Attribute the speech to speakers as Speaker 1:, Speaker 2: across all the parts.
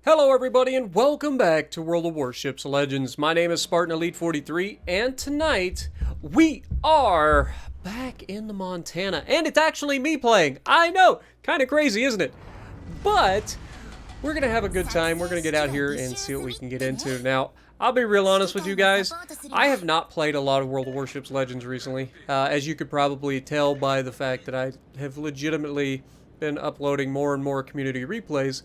Speaker 1: Hello everybody and welcome back to World of Warships Legends. My name is Spartan Elite 43 and tonight we are back in the Montana and it's actually me playing. I know, kind of crazy isn't it? But we're going to have a good time. We're going to get out here and see what we can get into. Now, I'll be real honest with you guys. I have not played a lot of World of Warships Legends recently. As you could probably tell by the fact that I have legitimately been uploading more and more community replays.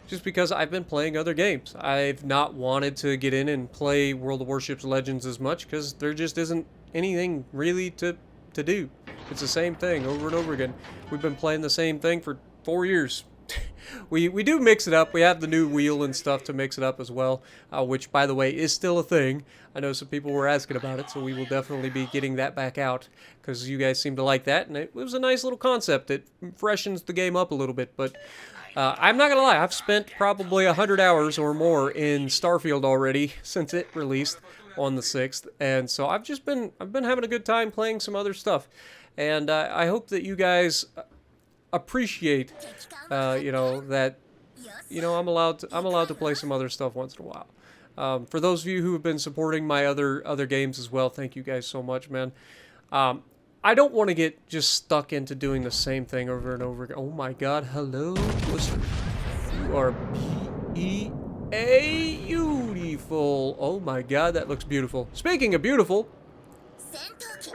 Speaker 1: Just because I've been playing other games. I've not wanted to get in and play World of Warships Legends as much because there just isn't anything really to do. It's the same thing over and over again. We've been playing the same thing for 4 years. We do mix it up. We have the new wheel and stuff to mix it up as well, which, by the way, is still a thing. I know some people were asking about it, so we will definitely be getting that back out because you guys seem to like that, and it was a nice little concept. It freshens the game up a little bit, but I'm not gonna lie, I've spent probably 100 hours or more in Starfield already since it released on the 6th, and so I've been having a good time playing some other stuff, and I hope that you guys appreciate, that I'm allowed to play some other stuff once in a while. For those of you who have been supporting my other games as well, thank you guys so much, man. I don't want to get just stuck into doing the same thing over and over again. Oh my god, hello, Blister. You are beautiful. Oh my god, that looks beautiful. Speaking of beautiful,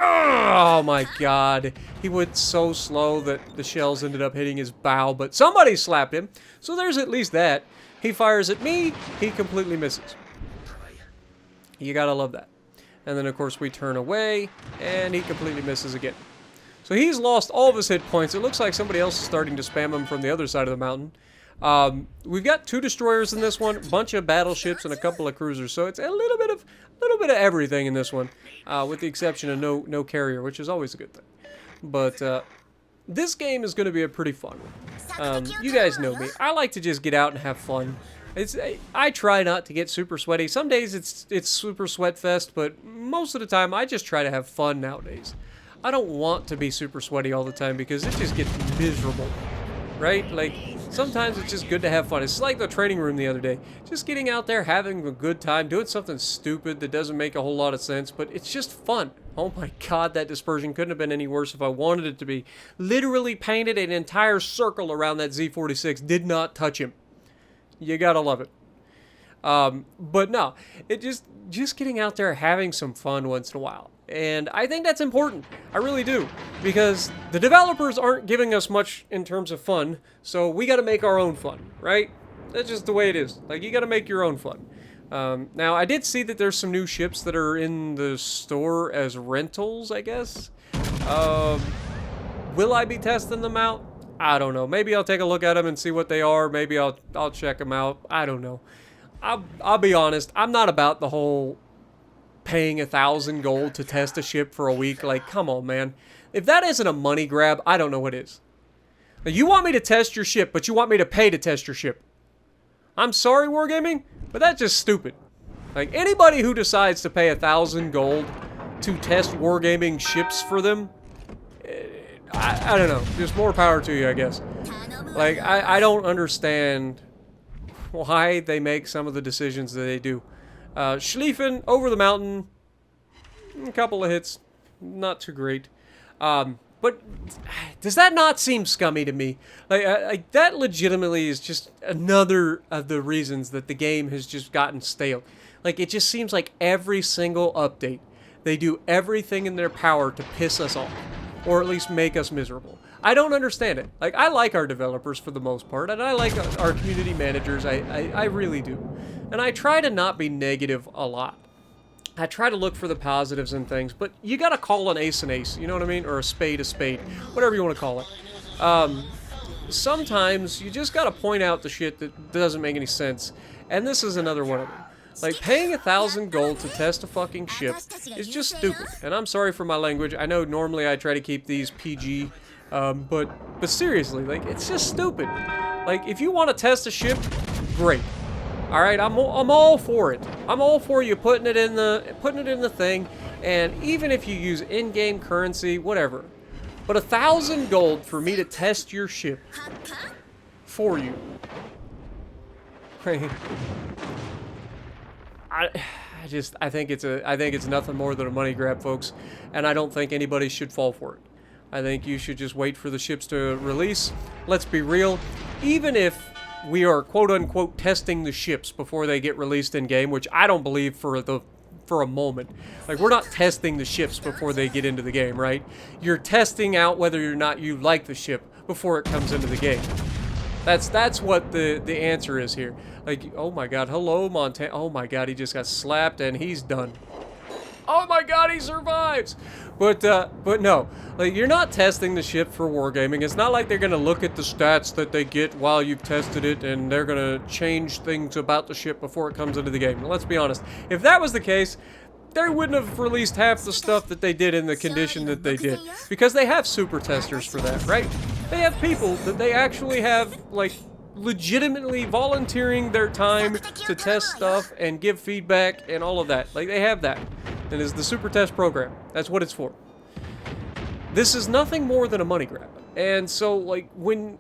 Speaker 1: oh my god, he went so slow that the shells ended up hitting his bow, but somebody slapped him, so there's at least that. He fires at me, he completely misses. You gotta love that. And then, of course, we turn away, and he completely misses again. So he's lost all of his hit points. It looks like somebody else is starting to spam him from the other side of the mountain. We've got 2 destroyers in this one, a bunch of battleships, and a couple of cruisers. So it's a little bit of everything in this one, with the exception of no carrier, which is always a good thing. But this game is going to be a pretty fun one. You guys know me. I like to just get out and have fun. I try not to get super sweaty. Some days it's super sweat fest, but most of the time I just try to have fun nowadays. I don't want to be super sweaty all the time because it just gets miserable, right? Like, sometimes it's just good to have fun. It's like the training room the other day. Just getting out there, having a good time, doing something stupid that doesn't make a whole lot of sense, but it's just fun. Oh my god, that dispersion couldn't have been any worse if I wanted it to be. Literally painted an entire circle around that Z-46. Did not touch him. You gotta love it. But no, it just getting out there having some fun once in a while. And I think that's important. I really do. Because the developers aren't giving us much in terms of fun, so we gotta make our own fun, right? That's just the way it is. Like, you gotta make your own fun. Now, I did see that there's some new ships that are in the store as rentals, I guess. Will I be testing them out? I don't know. Maybe I'll take a look at them and see what they are. Maybe I'll check them out. I don't know. I'll be honest. I'm not about the whole paying 1,000 gold to test a ship for a week. Like, come on, man. If that isn't a money grab, I don't know what is. Now, you want me to test your ship, but you want me to pay to test your ship. I'm sorry, Wargaming, but that's just stupid. Like, anybody who decides to pay 1,000 gold to test Wargaming ships for them, I don't know. Just more power to you, I guess. Like, I don't understand why they make some of the decisions that they do. Schlieffen, over the mountain, a couple of hits, not too great. But does that not seem scummy to me? Like that legitimately is just another of the reasons that the game has just gotten stale. Like, it just seems like every single update, they do everything in their power to piss us off. Or at least make us miserable. I don't understand it. Like, I like our developers for the most part, and I like our community managers. I really do. And I try to not be negative a lot. I try to look for the positives in things, but you gotta call an ace, you know what I mean? Or a spade, whatever you want to call it. Sometimes you just gotta point out the shit that doesn't make any sense, and this is another one of them. Like, paying 1,000 gold to test a fucking ship is just stupid. And I'm sorry for my language. I know normally I try to keep these PG, but seriously, like, it's just stupid. Like, if you want to test a ship, great. All right, I'm all for it. I'm all for you putting it in the thing, and even if you use in-game currency, whatever. But 1,000 gold for me to test your ship for you. I think it's nothing more than a money grab, folks, and I don't think anybody should fall for it. I think you should just wait for the ships to release. Let's be real, even if we are quote-unquote testing the ships before they get released in game, which I don't believe for a moment. Like, we're not testing the ships before they get into the game, right? You're testing out whether or not you like the ship before it comes into the game. That's what the answer is here. Like, oh my god, hello Montana. Oh my god, he just got slapped and he's done. Oh my god, he survives! But no, like, you're not testing the ship for wargaming. It's not like they're gonna look at the stats that they get while you've tested it and they're gonna change things about the ship before it comes into the game. Let's be honest. If that was the case, they wouldn't have released half the stuff that they did in the condition that they did. Because they have super testers for that, right? They have people that they actually have, like, legitimately volunteering their time to test stuff and give feedback and all of that. Like, they have that. And it's the super test program. That's what it's for. This is nothing more than a money grab. And so, like, when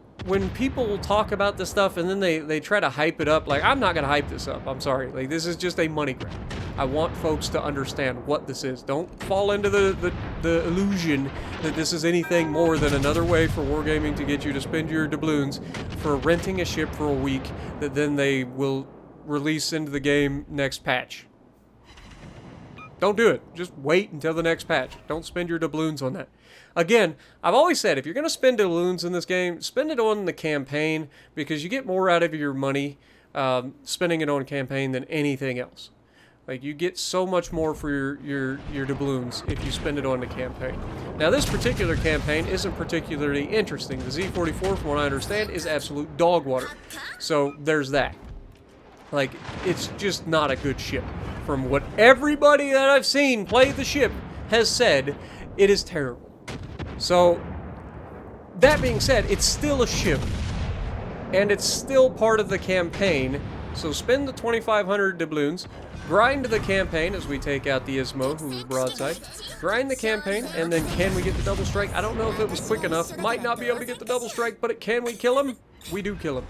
Speaker 1: people talk about this stuff and then they try to hype it up, like, I'm not gonna hype this up. I'm sorry. Like, this is just a money grab. I want folks to understand what this is. Don't fall into the illusion that this is anything more than another way for wargaming to get you to spend your doubloons for renting a ship for a week that then they will release into the game next patch. Don't do it. Just wait until the next patch. Don't spend your doubloons on that. Again, I've always said, if you're going to spend doubloons in this game, spend it on the campaign, because you get more out of your money spending it on campaign than anything else. Like, you get so much more for your doubloons if you spend it on the campaign. Now, this particular campaign isn't particularly interesting. The Z-44, from what I understand, is absolute dog water. So, there's that. Like, it's just not a good ship. From what everybody that I've seen play the ship has said, it is terrible. So, that being said, it's still a ship. And it's still part of the campaign. So spend the 2,500 doubloons, grind the campaign as we take out the Ismo, who is broadside. Grind the campaign, and then can we get the double strike? I don't know if it was quick enough. Might not be able to get the double strike, but can we kill him? We do kill him.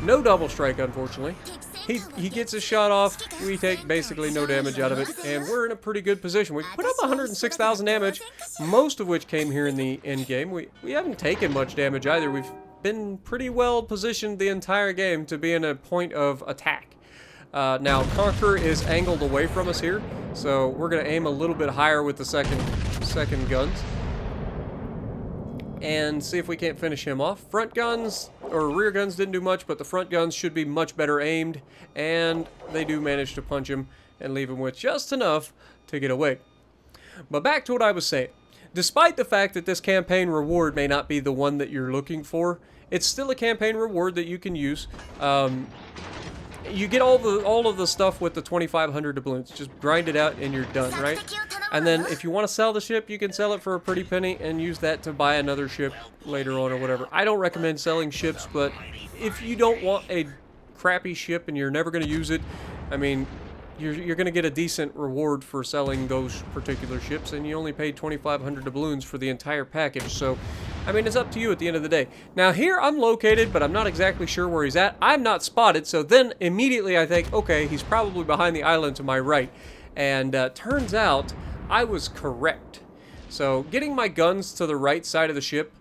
Speaker 1: No double strike, unfortunately. He gets his shot off. We take basically no damage out of it, and we're in a pretty good position. We put up 106,000 damage, most of which came here in the end game. We haven't taken much damage either. We've been pretty well positioned the entire game to be in a point of attack. Now, Conqueror is angled away from us here, so we're going to aim a little bit higher with the second guns and see if we can't finish him off. Front guns, or rear guns, didn't do much, but the front guns should be much better aimed, and they do manage to punch him and leave him with just enough to get away. But back to what I was saying. Despite the fact that this campaign reward may not be the one that you're looking for, it's still a campaign reward that you can use. You get all of the stuff with the 2,500 doubloons. Just grind it out and you're done, right? And then if you want to sell the ship, you can sell it for a pretty penny and use that to buy another ship later on or whatever. I don't recommend selling ships, but if you don't want a crappy ship and you're never going to use it, I mean, you're going to get a decent reward for selling those particular ships, and you only paid 2,500 doubloons for the entire package. So, I mean, it's up to you at the end of the day. Now, here I'm located, but I'm not exactly sure where he's at. I'm not spotted, so then immediately I think, okay, he's probably behind the island to my right. And turns out I was correct. So, getting my guns to the right side of the ship,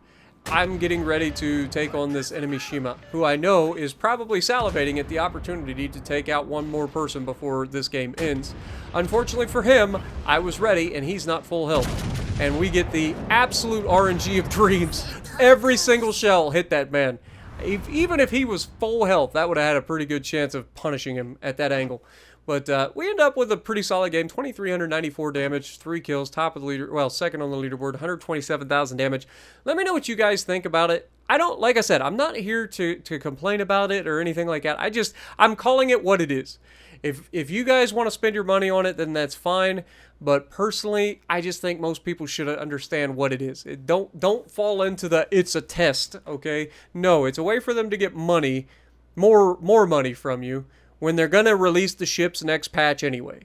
Speaker 1: I'm getting ready to take on this enemy Shima, who I know is probably salivating at the opportunity to take out one more person before this game ends. Unfortunately for him, I was ready, and he's not full health. And we get the absolute RNG of dreams. Every single shell hit that man. Even if he was full health, that would have had a pretty good chance of punishing him at that angle. But we end up with a pretty solid game. 2,394 damage, 3 kills, top of the leader, well, second on the leaderboard, 127,000 damage. Let me know what you guys think about it. I don't, like I said, I'm not here to complain about it or anything like that. I'm calling it what it is. If you guys want to spend your money on it, then that's fine. But personally, I just think most people should understand what it is. Don't fall into the it's a test, okay? No, it's a way for them to get money, more money from you, when they're going to release the ships next patch anyway.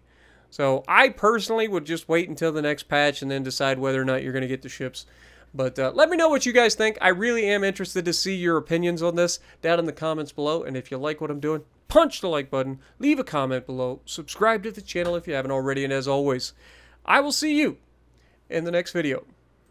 Speaker 1: So I personally would just wait until the next patch and then decide whether or not you're going to get the ships. But let me know what you guys think. I really am interested to see your opinions on this down in the comments below. And if you like what I'm doing, punch the like button, leave a comment below, subscribe to the channel if you haven't already, and as always, I will see you in the next video.